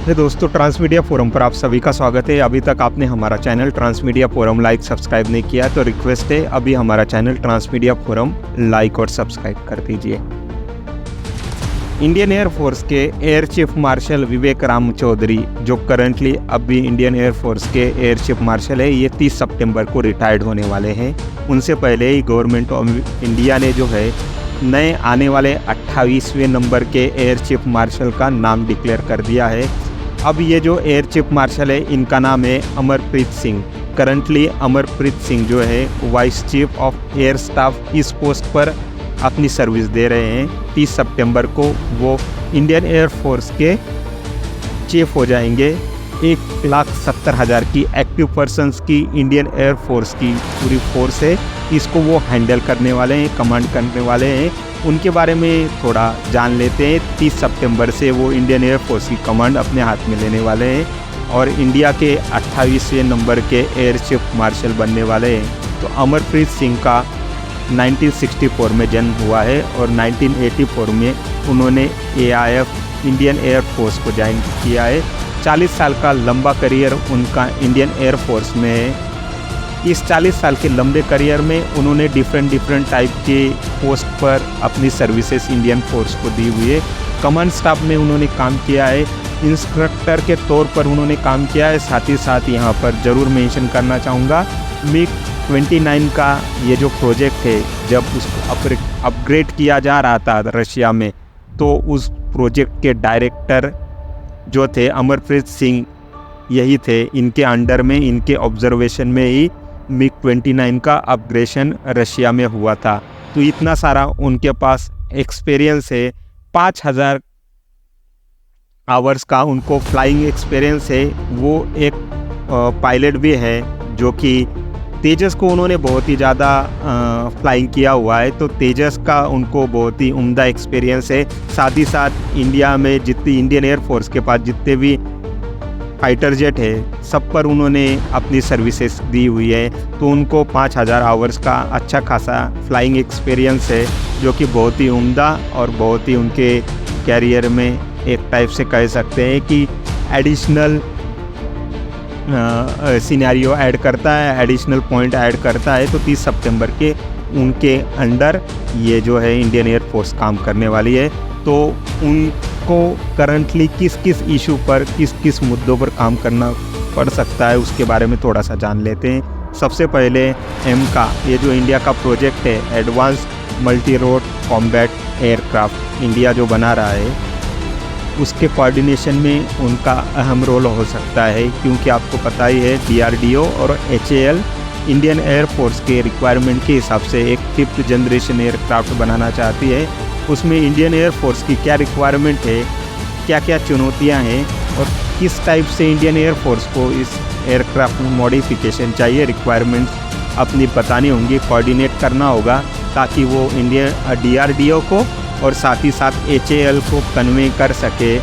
दोस्तों, transmedia forum पर आप सभी का स्वागत है। अभी तक आपने हमारा channel transmedia forum like subscribe नहीं किया तो रिक्वेस्ट है अभी हमारा चैनल ट्रांसमीडिया फोरम लाइक और सब्सक्राइब कर दीजिए। इंडियन एयरफोर्स के एयर चीफ मार्शल विवेक राम चौधरी, जो करंटली अभी इंडियन एयरफोर्स के एयर चीफ मार्शल है, ये 30 सितंबर को रिटायर्ड होने वाले हैं। उनसे पहले ही गवर्नमेंट ऑफ इंडिया ने जो है नए आने वाले 28वें नंबर के एयर चीफ मार्शल का नाम डिक्लेयर कर दिया है। अब ये जो एयर चीफ मार्शल है, इनका नाम है अमरप्रीत सिंह। करंटली अमरप्रीत सिंह जो है vice chief of air staff इस पोस्ट पर अपनी सर्विस दे रहे हैं। 30 सितंबर को वो इंडियन एयर फोर्स के चीफ हो जाएंगे। 1,70,000 की एक्टिव पर्सन्स की इंडियन एयर फोर्स की पूरी फोर्स है, इसको वो हैंडल करने वाले हैं, कमांड करने वाले हैं। उनके बारे में थोड़ा जान लेते हैं। 30 सितंबर से वो इंडियन एयर फोर्स की कमांड अपने हाथ में लेने वाले हैं और इंडिया के 28वें नंबर के एयर चीफ मार्शल बनने वाले हैं। तो अमरप्रीत सिंह का 1964 में जन्म हुआ है और 1984 में उन्होंने AIF इंडियन एयर फोर्स को ज्वाइन किया है। 40 साल का लंबा करियर उनका इंडियन एयर फोर्स में है। इस 40 साल के लंबे करियर में उन्होंने डिफरेंट टाइप के पोस्ट पर अपनी सर्विसेज इंडियन फोर्स को दी हुई है। कमांड स्टाफ में उन्होंने काम किया है, इंस्ट्रक्टर के तौर पर उन्होंने काम किया है। साथ ही साथ यहाँ पर ज़रूर मेंशन करना चाहूँगा, MiG-29 का ये जो प्रोजेक्ट है, जब उसको अपग्रेड किया जा रहा था रशिया में, तो उस प्रोजेक्ट के डायरेक्टर जो थे अमरप्रीत सिंह यही थे। इनके अंडर में, इनके ऑब्जर्वेशन में ही MiG-29 का अपग्रेशन रशिया में हुआ था। तो इतना सारा उनके पास एक्सपीरियंस है। 5000 आवर्स का उनको फ्लाइंग एक्सपीरियंस है। वो एक पायलट भी है, जो कि तेजस को उन्होंने बहुत ही ज़्यादा फ्लाइंग किया हुआ है, तो तेजस का उनको बहुत ही उम्दा एक्सपीरियंस है। साथ ही साथ इंडिया में जितनी इंडियन एयर फोर्स के पास जितने भी फाइटर जेट है, सब पर उन्होंने अपनी सर्विसेज दी हुई है। तो उनको 5000 आवर्स का अच्छा खासा फ्लाइंग एक्सपीरियंस है, जो कि बहुत ही उम्दा और बहुत ही उनके कैरियर में एक टाइप से कह सकते हैं कि एडिशनल सिनेरियो ऐड करता है, एडिशनल पॉइंट ऐड करता है। तो 30 सितंबर के उनके अंडर ये जो है इंडियन एयर फोर्स काम करने वाली है। तो उनको करंटली किस किस इशू पर, किस किस मुद्दों पर काम करना पड़ सकता है, उसके बारे में थोड़ा सा जान लेते हैं। सबसे पहले का ये जो इंडिया का प्रोजेक्ट है, advanced multi road combat aircraft, India जो बना रहा है, उसके कोऑर्डिनेशन में उनका अहम रोल हो सकता है। क्योंकि आपको पता ही है DRDO और HAL इंडियन एयर फोर्स के रिक्वायरमेंट के हिसाब से एक 5th जनरेशन एयरक्राफ्ट बनाना चाहती है। उसमें इंडियन एयर फोर्स की क्या रिक्वायरमेंट है, क्या क्या चुनौतियां हैं और किस टाइप से इंडियन एयर फोर्स को इस एयरक्राफ्ट में मॉडिफिकेशन चाहिए, रिक्वायरमेंट्स अपनी बतानी होंगी, कोऑर्डिनेट करना होगा, ताकि वो इंडियन DRDO को और साथ ही साथ HAL को कन्वे कर सके,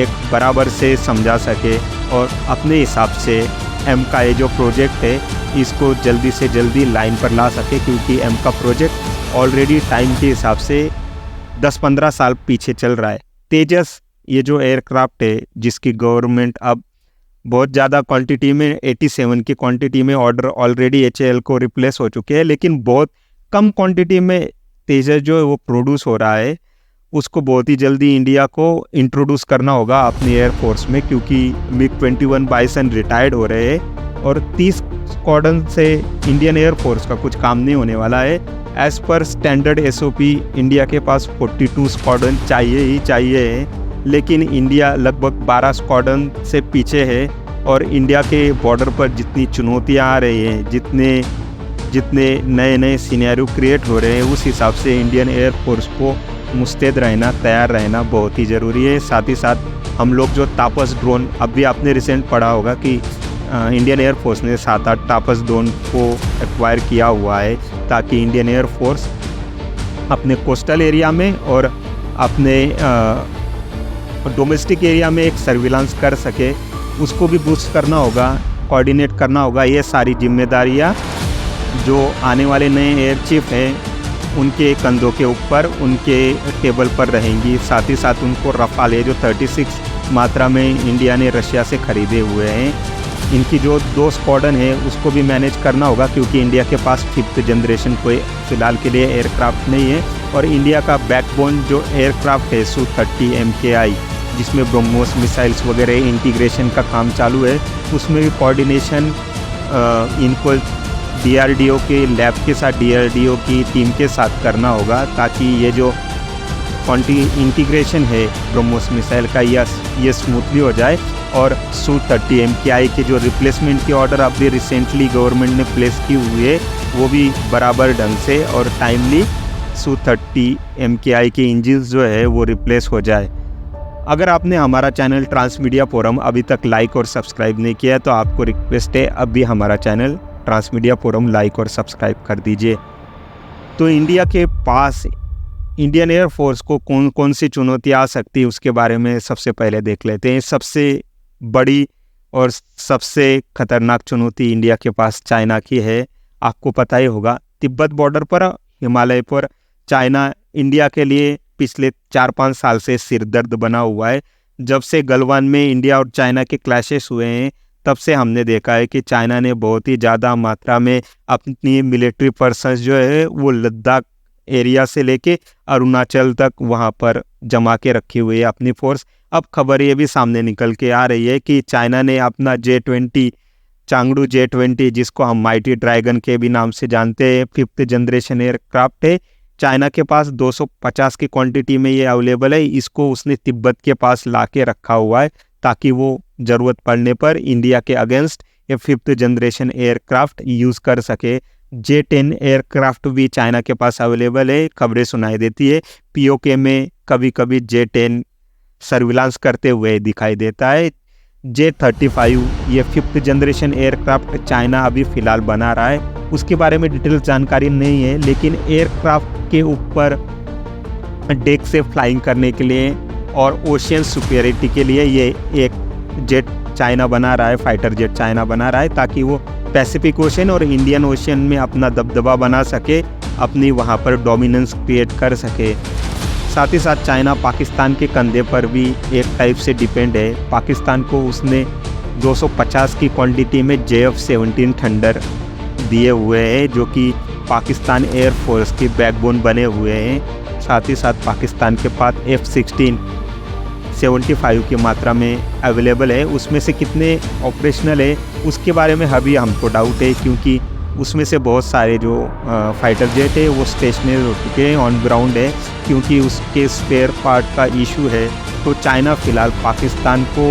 एक बराबर से समझा सके और अपने हिसाब से का ये जो प्रोजेक्ट है, इसको जल्दी से जल्दी लाइन पर ला सके। क्योंकि का प्रोजेक्ट ऑलरेडी टाइम के हिसाब से 10-15 साल पीछे चल रहा है। तेजस ये जो एयरक्राफ्ट है, जिसकी गवर्नमेंट अब बहुत ज़्यादा क्वांटिटी में, 87 की क्वांटिटी में ऑर्डर ऑलरेडी HAL को रिप्लेस हो चुके हैं, लेकिन बहुत कम क्वांटिटी में तेजस जो है वो प्रोड्यूस हो रहा है। उसको बहुत ही जल्दी इंडिया को इंट्रोड्यूस करना होगा अपनी एयरफोर्स में, क्योंकि MiG-21 बाइसन रिटायर्ड हो रहे हैं और 30 स्क्वाड्रन से इंडियन एयरफोर्स का कुछ काम नहीं होने वाला है। As per standard SOP India के पास 42 स्क्वाड्रन चाहिए ही चाहिए है, लेकिन इंडिया लगभग 12 स्क्वाड्रन से पीछे है। और इंडिया के बॉर्डर पर जितनी चुनौतियाँ आ रही हैं, जितने नए नए सिनेरियो क्रिएट हो रहे हैं, उस हिसाब से इंडियन एयर फोर्स को मुस्तैद रहना, तैयार रहना बहुत ही ज़रूरी है। साथ ही साथ हम लोग जो तापस ड्रोन, अभी आपने रिसेंट पढ़ा होगा कि इंडियन एयर फोर्स ने 7-8 तापस ड्रोन को एक्वायर किया हुआ है, ताकि इंडियन एयर फोर्स अपने कोस्टल एरिया में और अपने डोमेस्टिक एरिया में एक सर्विलांस कर सके। उसको भी बूस्ट करना होगा, कोऑर्डिनेट करना होगा। ये सारी जिम्मेदारियाँ जो आने वाले नए एयर चीफ हैं उनके कंधों के ऊपर, उनके टेबल पर रहेंगी। साथ ही साथ उनको रफाल, ये जो 36 मात्रा में इंडिया ने रशिया से ख़रीदे हुए हैं। इनकी जो 2 स्क्वाड्रन है उसको भी मैनेज करना होगा, क्योंकि इंडिया के पास 5th जनरेशन कोई फ़िलहाल के लिए एयरक्राफ्ट नहीं है। और इंडिया का बैकबोन जो एयरक्राफ्ट है Su-30 MKI, जिसमें ब्रह्मोस मिसाइल्स वगैरह इंटीग्रेशन का काम चालू है, उसमें भी कोऑर्डिनेशन इनको DRDO के लैब के साथ, DRDO की टीम के साथ करना होगा, ताकि ये जो इंटीग्रेशन है ब्रह्मोस मिसाइल का ये स्मूथली हो जाए। और Su-30 MKI के जो रिप्लेसमेंट के ऑर्डर अभी रिसेंटली गवर्नमेंट ने प्लेस की हुई है, वो भी बराबर ढंग से और टाइमली Su-30 MKI के इंजन्स जो है वो रिप्लेस हो जाए। अगर आपने हमारा चैनल ट्रांसमीडिया फोरम अभी तक लाइक और सब्सक्राइब नहीं किया है, तो आपको रिक्वेस्ट है अभी हमारा चैनल ट्रांसमीडिया फोरम लाइक और सब्सक्राइब कर दीजिए। तो इंडिया के पास इंडियन एयरफोर्स को कौन कौन सी चुनौतियाँ आ सकती है उसके बारे में सबसे पहले देख लेते हैं। सबसे बड़ी और सबसे खतरनाक चुनौती इंडिया के पास चाइना की है। आपको पता ही होगा, तिब्बत बॉर्डर पर, हिमालय पर चाइना इंडिया के लिए पिछले 4-5 साल से सिरदर्द बना हुआ है। जब से गलवान में इंडिया और चाइना के क्लैशेस हुए हैं, तब से हमने देखा है कि चाइना ने बहुत ही ज़्यादा मात्रा में अपनी मिलिट्री पर्सन्स जो है वो लद्दाख एरिया से लेके अरुणाचल तक वहाँ पर जमा के रखी हुई है अपनी फोर्स। अब खबर ये भी सामने निकल के आ रही है कि चाइना ने अपना J-20 चांगडू J-20, जिसको हम माइटी ड्रैगन के भी नाम से जानते हैं, 5th जनरेशन एयरक्राफ्ट है, चाइना के पास 250 की क्वांटिटी में ये अवेलेबल है। इसको उसने तिब्बत के पास ला के रखा हुआ है, ताकि वो ज़रूरत पड़ने पर इंडिया के अगेंस्ट ये 5th जनरेशन एयरक्राफ्ट यूज़ कर सके। J-10 एयरक्राफ्ट भी चाइना के पास अवेलेबल है। खबरें सुनाई देती है POK में कभी कभी J-10 सर्विलांस करते हुए दिखाई देता है। J-35 ये 5th जनरेशन एयरक्राफ्ट चाइना अभी फ़िलहाल बना रहा है, उसके बारे में डिटेल जानकारी नहीं है, लेकिन एयरक्राफ्ट के ऊपर डेक से फ्लाइंग करने के लिए और ओशियन सुपीरियरिटी के लिए ये एक जेट चाइना बना रहा है, फाइटर जेट चाइना बना रहा है, ताकि वो पैसिफिक ओशन और इंडियन ओशन में अपना दबदबा बना सके, अपनी वहाँ पर डोमिनेंस क्रिएट कर सके। साथ ही साथ चाइना पाकिस्तान के कंधे पर भी एक टाइप से डिपेंड है। पाकिस्तान को उसने 250 की क्वांटिटी में JF-17 थंडर दिए हुए हैं, जो कि पाकिस्तान एयरफोर्स की बैकबोन बने हुए हैं। साथ ही साथ पाकिस्तान के पास F-16 75 की मात्रा में अवेलेबल है। उसमें से कितने ऑपरेशनल है उसके बारे में अभी हमको डाउट है, क्योंकि उसमें से बहुत सारे जो फाइटर जेट है वो स्टेशनरी हो चुके हैं, ऑन ग्राउंड है, क्योंकि उसके स्पेयर पार्ट का इशू है। तो चाइना फ़िलहाल पाकिस्तान को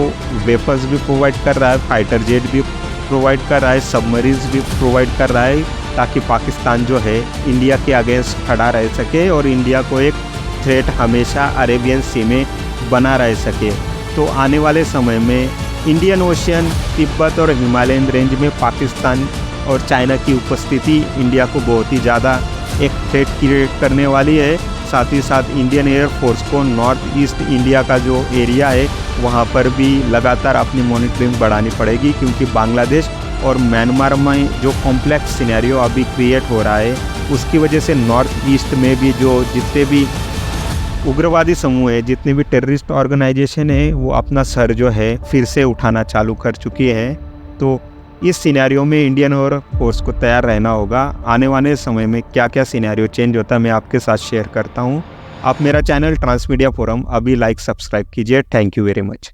वेपन्स भी प्रोवाइड कर रहा है, फाइटर जेट भी प्रोवाइड कर रहा है, सबमरीन्स भी प्रोवाइड कर रहा है, ताकि पाकिस्तान जो है इंडिया के अगेंस्ट खड़ा रह सके और इंडिया को एक थ्रेट हमेशा अरेबियन सी में बना रह सके। तो आने वाले समय में इंडियन ओशियन, तिब्बत और हिमालयन रेंज में पाकिस्तान और चाइना की उपस्थिति इंडिया को बहुत ही ज़्यादा एक थ्रेट क्रिएट करने वाली है। साथ ही साथ इंडियन एयरफोर्स को नॉर्थ ईस्ट इंडिया का जो एरिया है वहाँ पर भी लगातार अपनी मॉनिटरिंग बढ़ानी पड़ेगी, क्योंकि बांग्लादेश और म्यांमार में जो कॉम्प्लेक्स सिनेरियो अभी क्रिएट हो रहा है उसकी वजह से नॉर्थ ईस्ट में भी जो जितने भी उग्रवादी समूह है, जितने भी टेररिस्ट ऑर्गेनाइजेशन है, वो अपना सर जो है फिर से उठाना चालू कर चुकी है। तो इस सिनेरियो में इंडियन एयरफोर्स को तैयार रहना होगा। आने वाले समय में क्या क्या सिनेरियो चेंज होता है मैं आपके साथ शेयर करता हूँ। आप मेरा चैनल ट्रांसमीडिया फोरम अभी लाइक सब्सक्राइब कीजिए। Thank you very much.